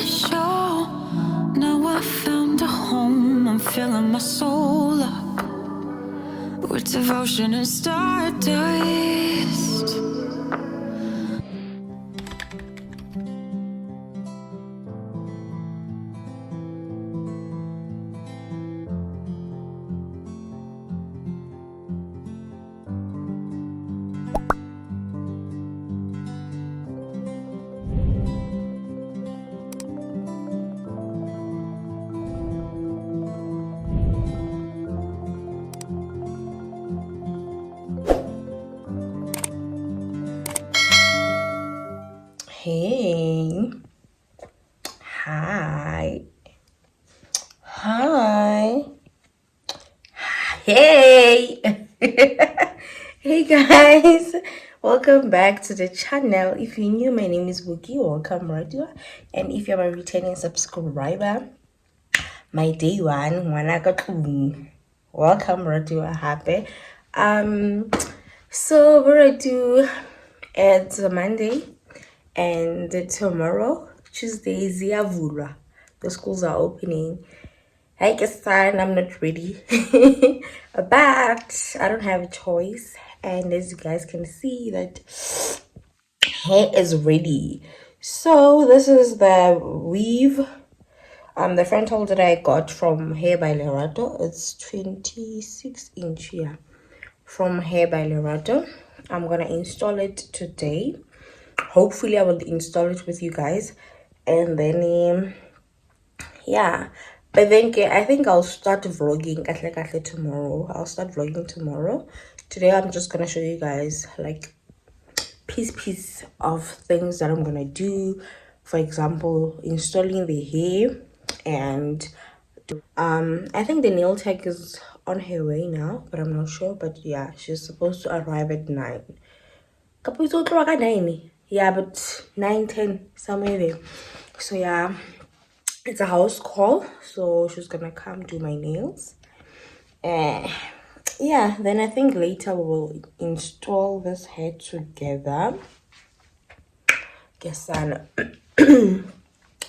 show. Now I found a home, I'm filling my soul up with devotion and stardust. Hey, hi, hi, hey, hey guys, welcome back to the channel. If you're new, my name is Wookie. Welcome, Radio. And if you're a returning subscriber, my day one, welcome, Radio. Happy. So what I do, it's a Monday. And tomorrow, Tuesday, ziyavulwa. The schools are opening. I guess I'm not ready. But I don't have a choice. And as you guys can see, that hair is ready. So this is the weave. The frontal that I got from Hair by Lerato. It's 26 inch here. From Hair by Lerato. I'm gonna install it today. Hopefully I will install it with you guys, and then yeah, but then I think I'll start vlogging tomorrow. I'll start vlogging tomorrow. Today I'm just gonna show you guys like piece of things that I'm gonna do. For example, installing the hair, and I think the nail tech is on her way now, but I'm not sure. But yeah, she's supposed to arrive at 9. Yeah, but 9:10, somewhere there. So yeah, it's a house call, so she's gonna come do my nails. Yeah, then I think later we will install this hair together. Guess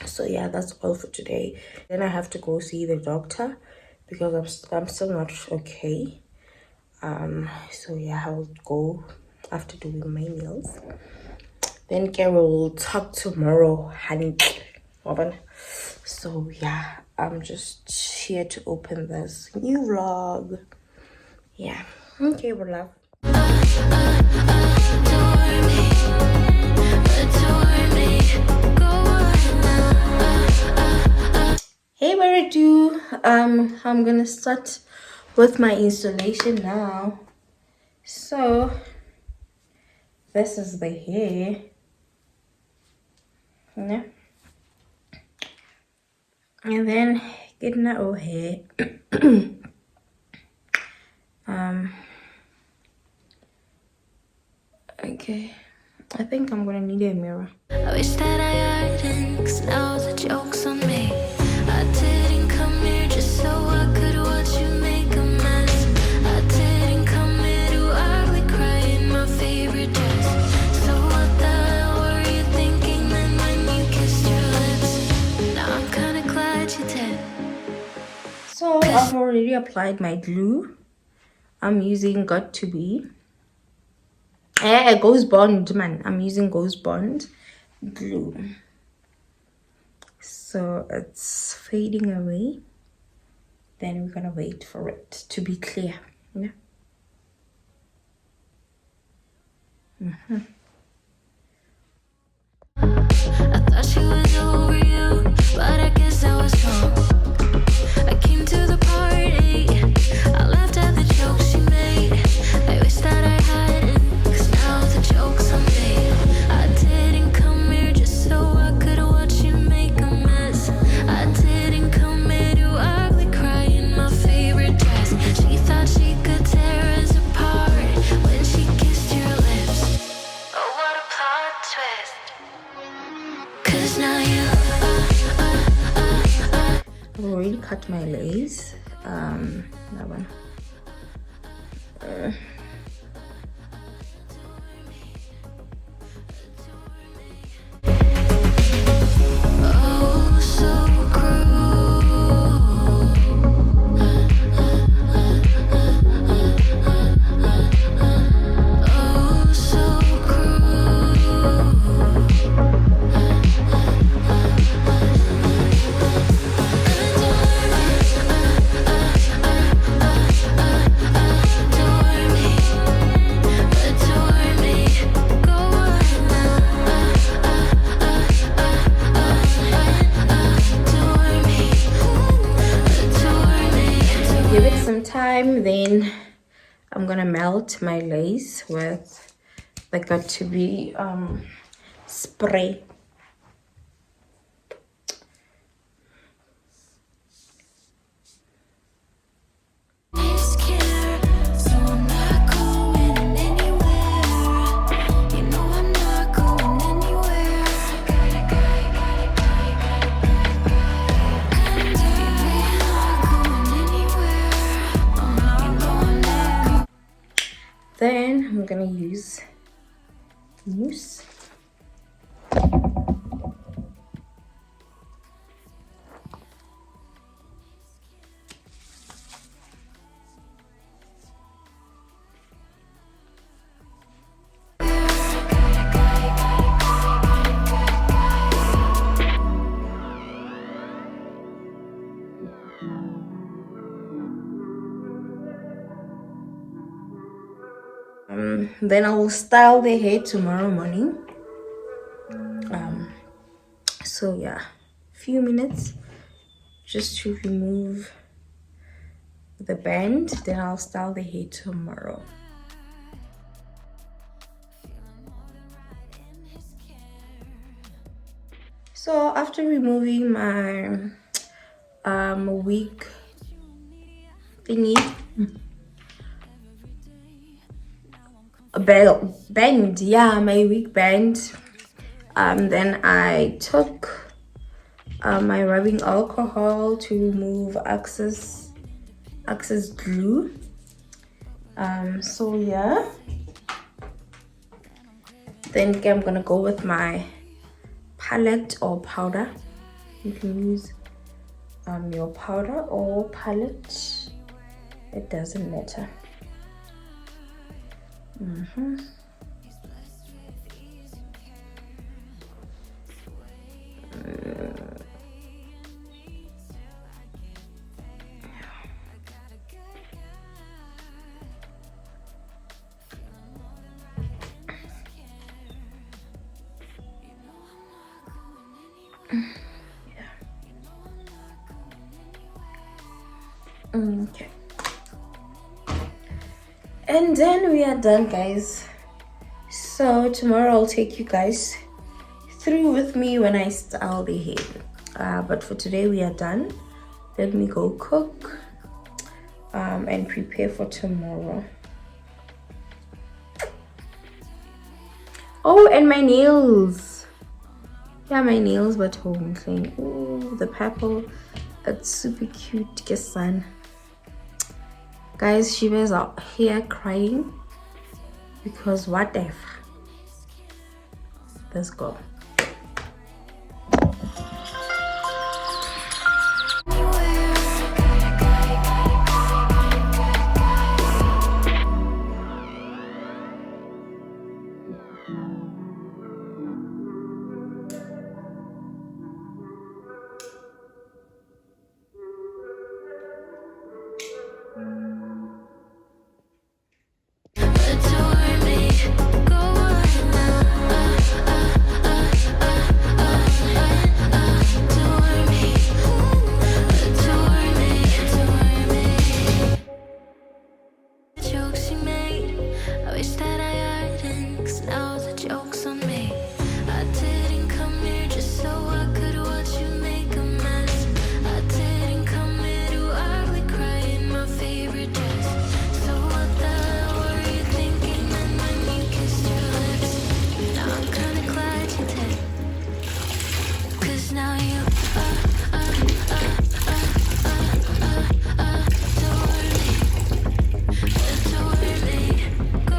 so yeah, that's all for today. Then I have to go see the doctor because I'm still not okay. So yeah, I'll go after doing my nails. Then Carol will talk tomorrow, honey. So yeah, I'm just here to open this new vlog. Yeah, okay, we're love. Hey, what I do? I'm gonna start with my installation now. So this is the hair. Yeah. And then getting that old hair. Okay, I think I'm gonna need a mirror. I wish that I hadn't, 'cause now the joke's on me. I didn't come here just so I could watch you make a mess. I didn't come here to ugly cry in my favorite dress. So what the hell were you thinking then when you kissed your lips? Now I'm kinda glad you did. So I've already applied my glue. I'm using Got to Be. Ghost Bond, man. I'm using Ghost Bond glue. So it's fading away. Then we're gonna wait for it to be clear. Yeah. I thought she was over you, but I guess I was wrong. I came to the party, I laughed at the jokes she made. I wish that I hadn't, 'cause now the joke's on me. I didn't come here just so I could watch you make a mess. I didn't come here to ugly cry in my favorite dress. She thought she could tear us apart when she kissed your lips. Oh, what a plot twist. 'Cause now you I've already cut my lace. That one. oh time, then I'm gonna melt my lace with the got to be spray. Then I'm gonna use mousse. Then I will style the hair tomorrow morning. So yeah, few minutes just to remove the band, then I'll style the hair tomorrow. So after removing my wig thingy, band, yeah, my wig band, then I took my rubbing alcohol to remove excess glue. So yeah, then I'm gonna go with my palette or powder. You can use your powder or palette, it doesn't matter. Okay, and then we are done, guys. So tomorrow I'll take you guys through with me when I style the hair, but for today we are done. Let me go cook and prepare for tomorrow. Oh, and my nails. Yeah, my nails were home clean. Oh, the purple, it's super cute. Guess son. Guys, she was out here crying because what if? Let's go.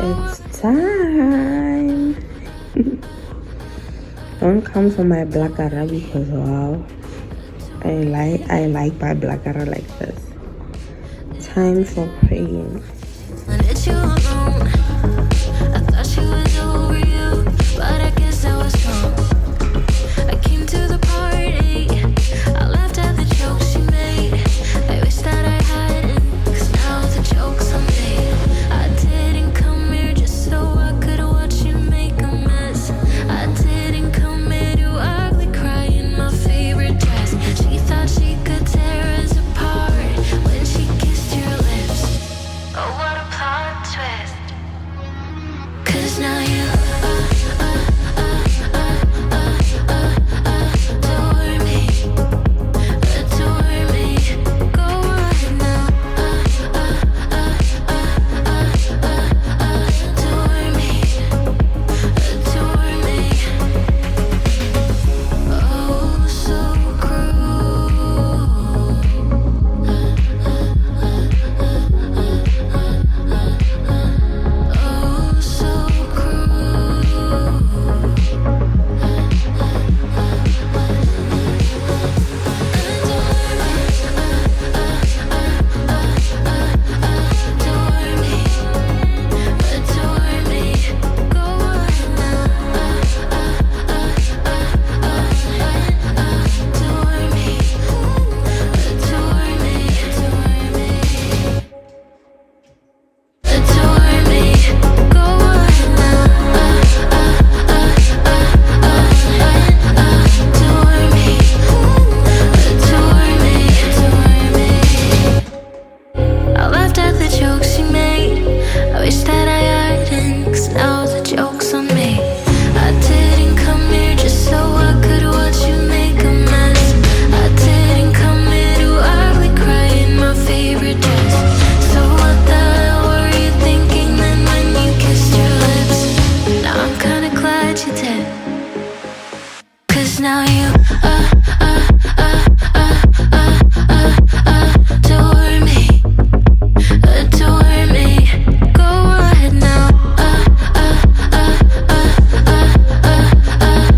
It's time. Don't come for my blackara because wow, I like my blackara like this. Time for praying. When it's you alone, I thought she was over you, but I guess I was wrong. I came to the party, I laughed at the jokes she made. I wish that I hadn't, 'cause now the joke's on me. I didn't come here just so I could watch you make a mess. I didn't come here to ugly cry in my favorite dress. She thought she could tear us apart when she kissed your lips. Adore me, adore me. Go ahead now.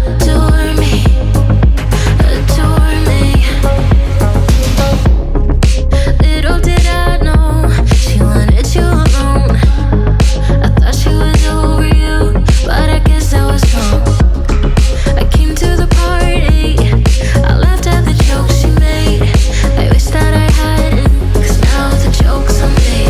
Adore me, adore me. Little did I know she wanted you alone. I thought she was over you, but I guess I was wrong. I came to the party, I laughed at the jokes she made. I wish that I hadn't, 'cause now the joke's on me.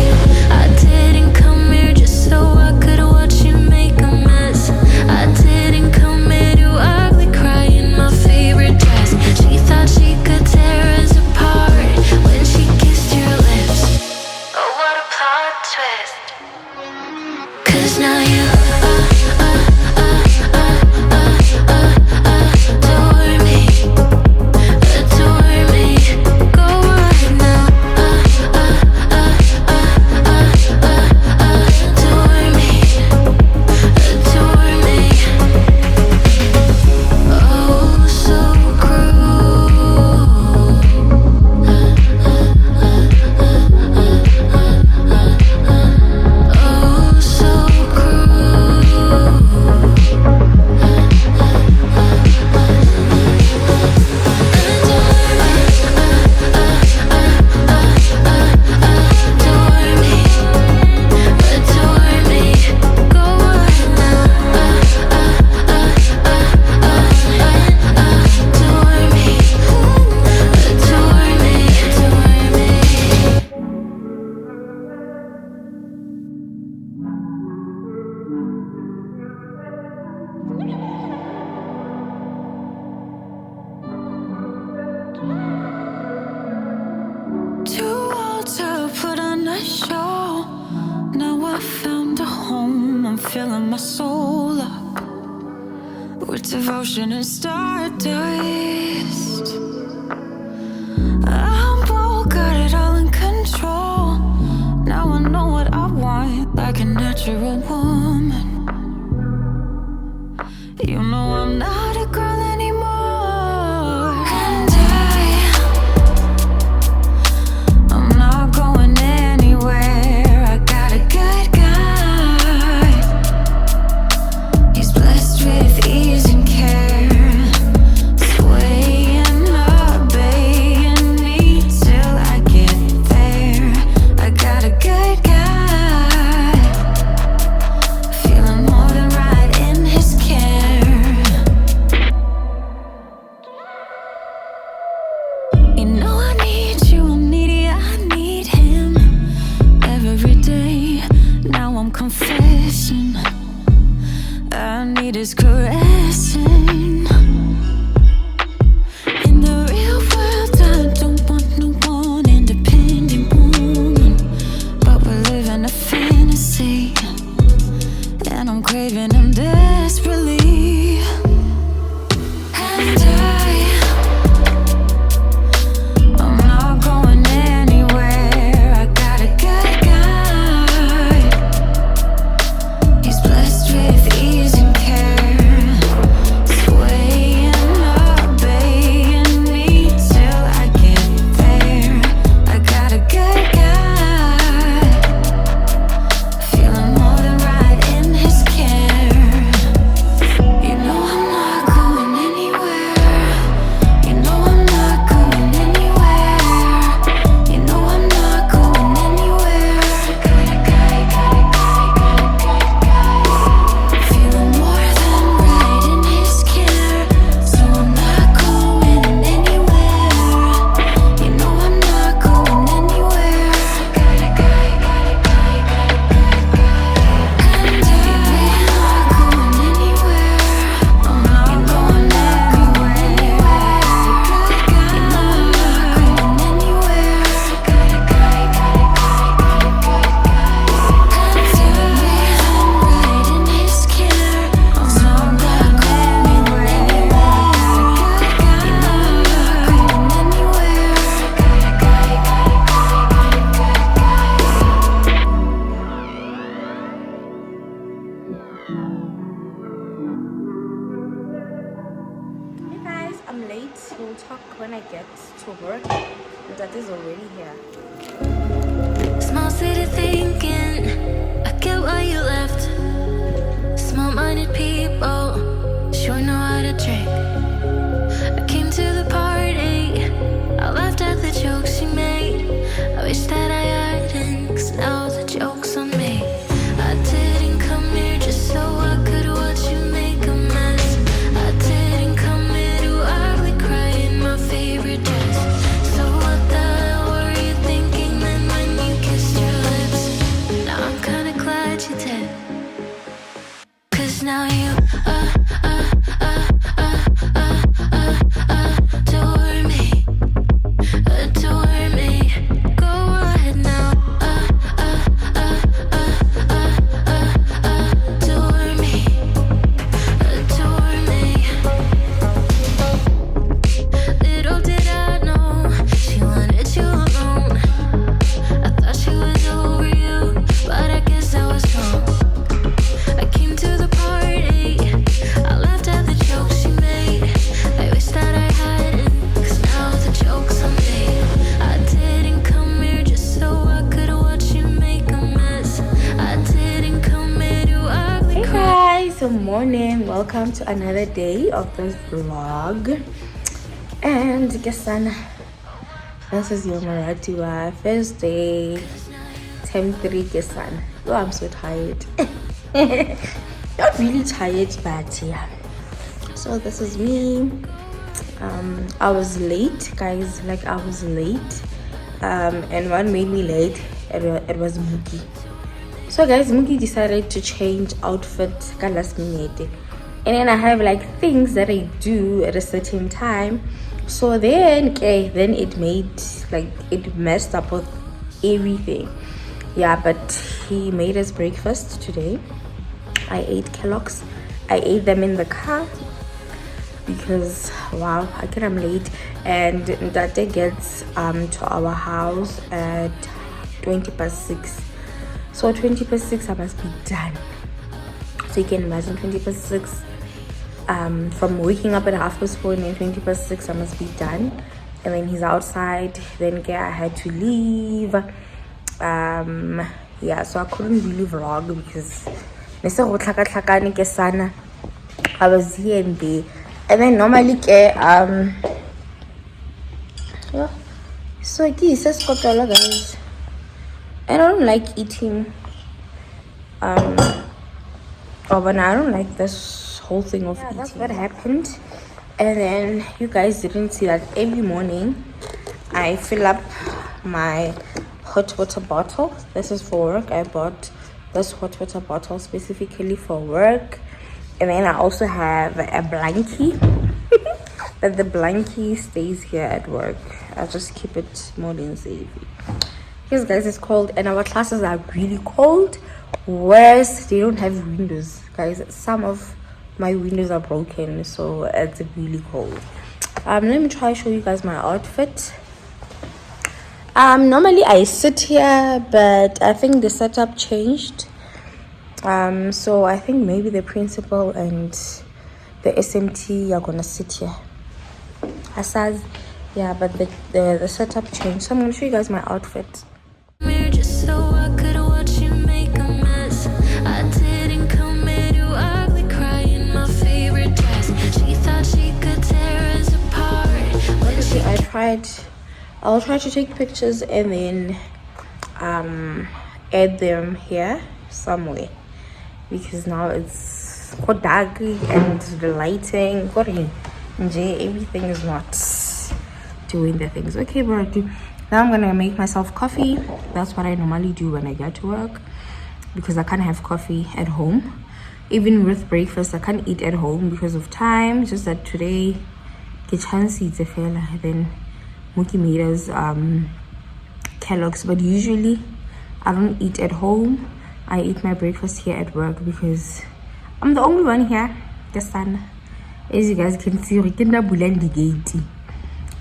I didn't come here just so I could watch you make a mess. I didn't come here to ugly cry in my favorite dress. She thought she could tear us apart when she kissed your lips. Oh, what a plot twist. 'Cause now you adore me, adore me. Go ahead now. Adore me, adore me. Oh, so cruel. Oh, so cruel. Adore me, adore me. Go ahead now. Adore me, adore me, adore me. Too old to put on a show. Now I found a home. I'm filling my soul up with devotion and stardust. I'm bold, got it all in control. Now I know what I want, like a natural woman. You know I'm not a girl anymore. And I'm not going anywhere. I got a good guy. He's blessed with ease and care, swaying, obeying me till I get there. I got a good guy, feeling more than right in his care. You know I need you, I'm needy, I need him every day. Now I'm confessing, I need his caressing. In the real world, I don't want no one independent woman, but we're living a fantasy, and I'm craving him desperately. And I'm not going anywhere. I got a good guy. He's blessed with ease and care, wait. We'll talk when I get to work. That is already here. Small city thinking, I get why you left. Small-minded people sure know how to drink. I came to the party, I laughed at the jokes she made. I wish that I hadn't, 'cause now the joke's on me. I didn't come here just so I could watch you make a mess. I didn't come here to ugly cry in my favorite dress. So what the hell were you thinking then when you kissed your lips? Now I'm kinda glad you did, 'cause now you adore me, adore me. Go ahead now, adore me, adore me. Little did I know she wanted you alone. I thought she was over you, but I guess I was wrong. I came to the party, I laughed at the jokes she made. I wish that I hadn't, 'cause now the joke's on me. I didn't come here just so I could watch you make a mess. I didn't come here to ugly Hey cry. guys, good morning. Welcome to another day of this vlog. And Kesana, this is your Maratiwa first day, 10:03 Kesana. Oh, I'm so tired. Not really tired, but yeah. So this is me. I was late, guys. Like I was late. And what made me late? It was Mookie. So guys, Mookie decided to change outfit last minute, and then I have like things that I do at a certain time. So then it made like it messed up with everything. Yeah, but he made us breakfast today. I ate Kellogg's. I ate them in the car because wow, again I'm late, and that day gets to our house at 6:20. So 6:20 I must be done. So you can imagine 6:20 from waking up at 4:30 and 6:20 I must be done. And then he's outside. Then I had to leave. Yeah, so I couldn't really vlog because I was here and there. And then normally yeah. So this is guys. And I don't like eating but I don't like this whole thing of eating. That's what happened. And then you guys didn't see that every morning I fill up my hot water bottle. This is for work. I bought this hot water bottle specifically for work. And then I also have a blankie. But the blankie stays here at work. I just keep it more than safe. Because guys, it's cold and our classes are really cold. Worse, they don't have windows. Guys, some of my windows are broken, so it's really cold. Let me try to show you guys my outfit. Normally I sit here, but I think the setup changed. So I think maybe the principal and the SMT are gonna sit here. Asaz, yeah, but the setup changed. So I'm gonna show you guys my outfit. Here just so I could watch you make a mess. I didn't come here to ugly cry in my favorite dress. She thought she could tear us apart. When she I'll try to take pictures and then add them here somewhere, because now it's quite dark and the lighting, everything is not doing the things. Okay, bro. Now I'm gonna make myself coffee. That's what I normally do when I get to work, because I can't have coffee at home. Even with breakfast, I can't eat at home because of time. Just that today, then Mookie made us Kellogg's. But usually, I don't eat at home. I eat my breakfast here at work because I'm the only one here. As you guys can see,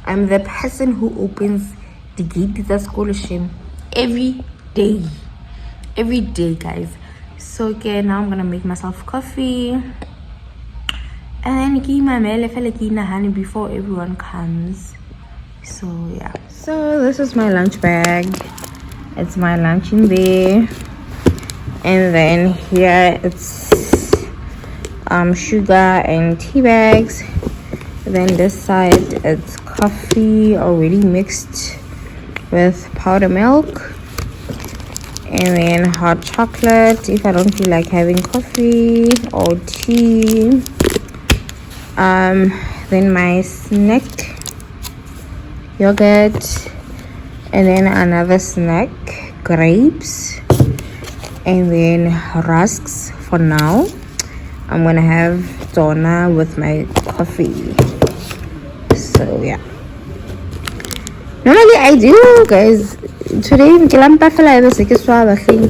I'm the person who opens the gate to the scholarship every day, guys. So okay, now I'm gonna make myself coffee And then keep my mail if I keep honey before everyone comes. So yeah. So this is my lunch bag. It's my lunch in there. And then here it's sugar and tea bags. Then this side it's coffee already mixed with powder milk, and then hot chocolate if I don't feel like having coffee or tea. Then my snack yogurt, and then another snack grapes, and then rusks. For now I'm gonna have dona with my coffee. So yeah, normally I do, guys. Today because I take a lot of things.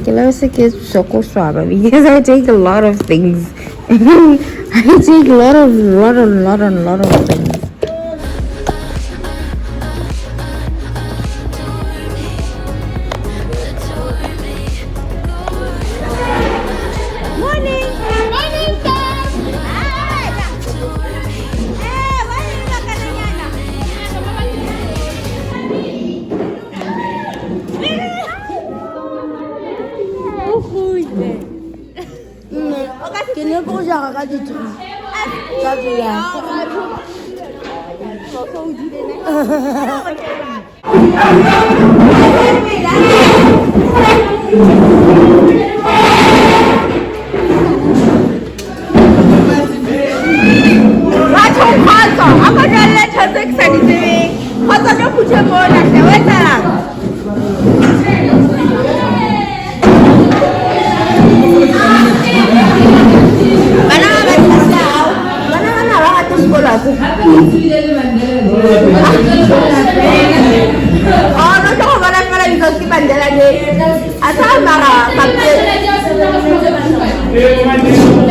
I take a lot of things.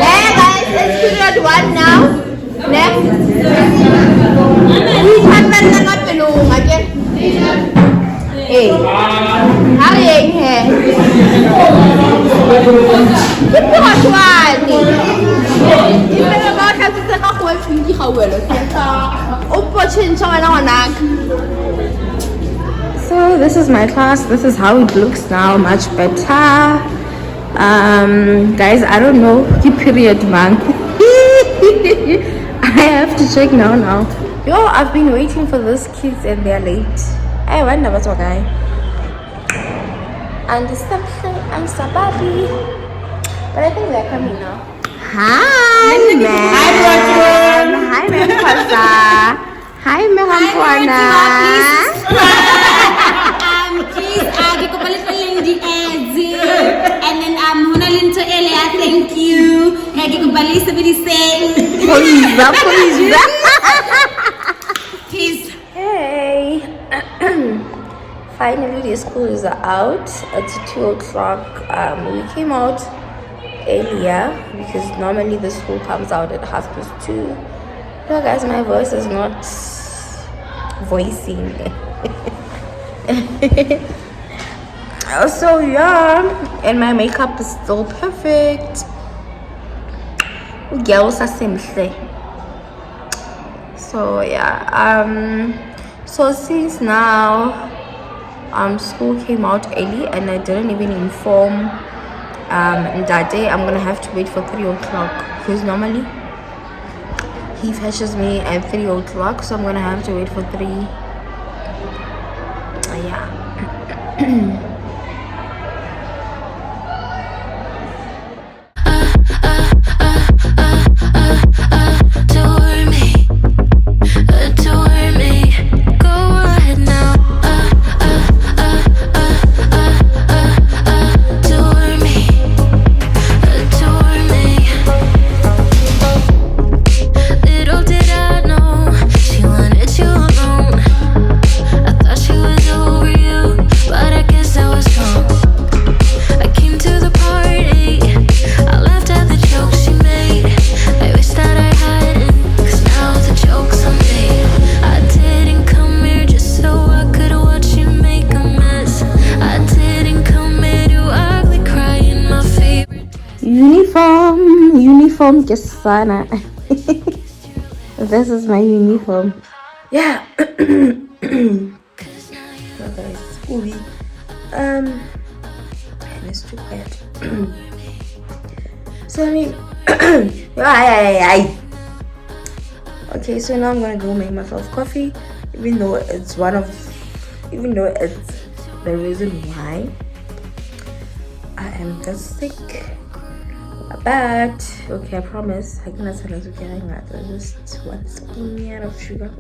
Hey guys, it's period 1 now. Next. Hey. Hurrying here. So this is my class. This is how it looks now. Much better. Guys, I don't know. Period, man. I have to check now. Yo, I've been waiting for those kids and they're late. I wonder what's okay. And something, I'm so happy. But I think they're coming now. Hi, ma'am. Hi, ma'am. Hi, ma'am. Please, and then Honalinto Elia, thank you. Please. Hey. Finally, the school is out. It's 2 o'clock. We came out earlier because normally the school comes out at 2:30. No, guys, my voice is not voicing. So yeah, and my makeup is still perfect. Girls are simple. So yeah, so since now school came out early and I didn't even inform that day, I'm gonna have to wait for 3 o'clock because normally he fetches me at 3 o'clock, so I'm gonna have to wait for 3. Yeah. Uniform ke sana. this is my uniform. Yeah. Okay, Scooby. And it's too bad. So I mean, okay. So now I'm gonna go make myself coffee, even though it's the reason why I am just sick. But okay, I promise I cannot tell us again that just 1 spoon of sugar.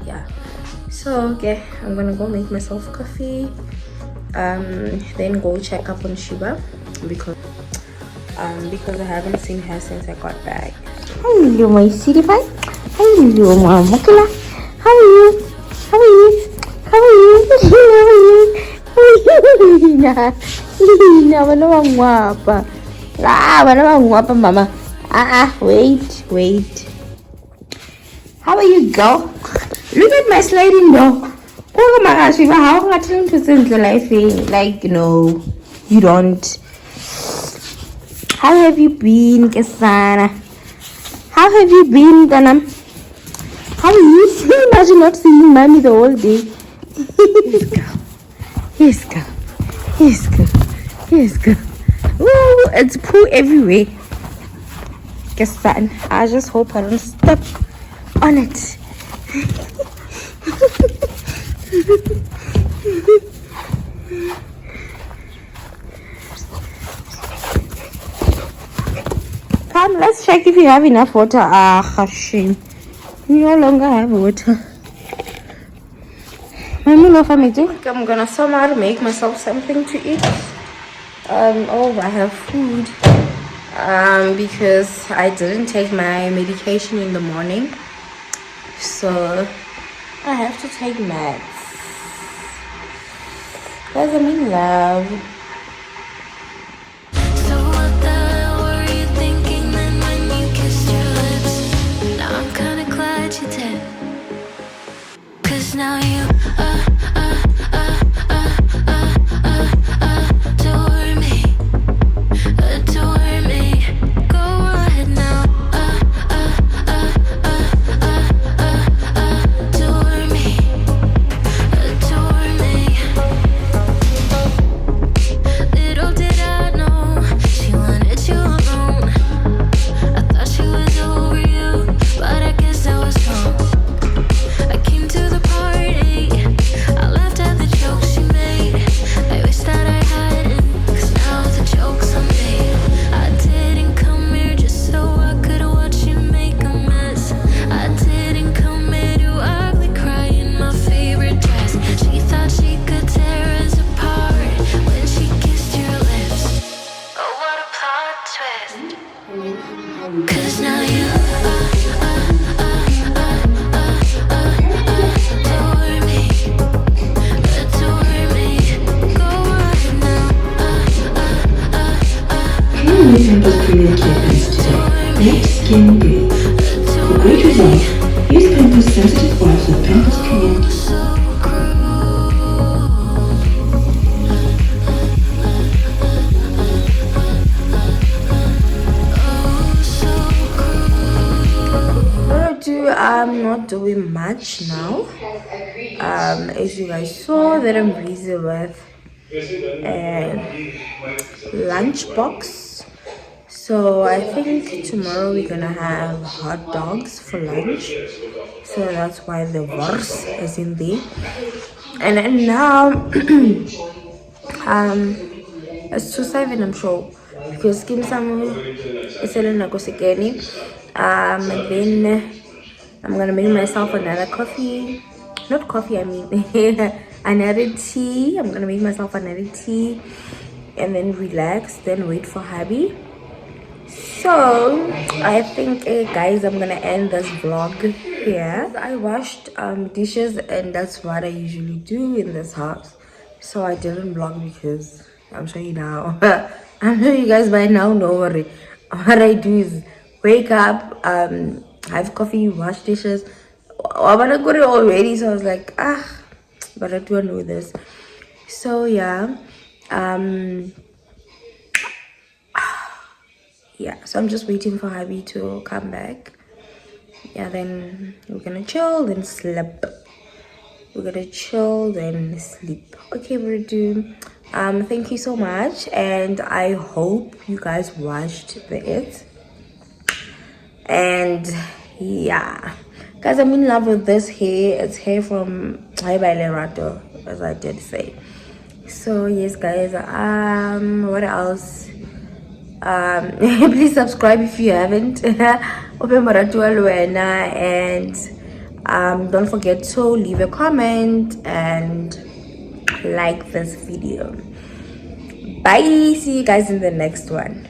Yeah. So okay, I'm gonna go make myself coffee. Then go check up on Shiba because I haven't seen her since I got back. Hello, my city pie. Hello, Mama. How are you? How are you? How are you? How are you? Lina, bana bang guapa. Bana bang guapa, Mama. Wait. How are you, girl? Look at my sliding door. Oh my gosh, how am I telling to send the life? Like, no, you don't. How have you been, Kasana? How have you been, Ganam? How are you? Imagine not seeing mommy the whole day. Yes, go. Ooh, it's poo everywhere. Kasana, I just hope I don't step on it. Come, let's check if you have enough water. Shame. You no longer have water. I'm gonna somehow make myself something to eat. I have food. Because I didn't take my medication in the morning. So I have to take meds. Doesn't mean love. So what the hell were you thinking then when you kissed your lips? Now I'm kinda glad you did. 'Cause now you adore me. Go ahead now. Adore me. Little did I know she wanted you alone. I thought she was over you, but I guess I was wrong. I came to the party, I laughed at the jokes she made. I wish that I hadn't, 'cause now the joke's on me. I didn't come here just so I could watch you make a mess. I didn't come here to ugly cry in my favorite dress. She thought she could tear us apart when she kissed your lips. Oh, what a plot twist. 'Cause now you adore me. Go ahead now. New Pampers Premium Care today. Make skin good. For great results, use Pampers Sensitive Wipes with Pampers Premium. So cruel. I'm not doing much now. As you guys saw that I'm busy with lunchbox. So I think tomorrow we're gonna have hot dogs for lunch. So that's why the verse is in there. And then now it's 2:07, I'm sure, because Kim Samu is selling a kosekeni. And then I'm gonna make myself another coffee. Not coffee, I mean another tea. I'm gonna make myself another tea and then relax, then wait for hubby. So I think guys, I'm gonna end this vlog here. I washed dishes, and that's what I usually do in this house. So I didn't vlog because I'm sure you now I'm sure you guys by now know what I do is wake up, have coffee, wash dishes. I'm gonna go already, so I was like, but I do know this. So yeah, so I'm just waiting for hubby to come back. yeah, then we're gonna chill, then sleep. We're gonna chill, then sleep. Okay, we're due. Thank you so much, and I hope you guys watched it. And yeah, guys, I'm in love with this hair. It's hair from Hai by Lerato, as I did say. So yes, guys. What else? Please subscribe if you haven't. And don't forget to leave a comment and like this video. Bye. See you guys in the next one.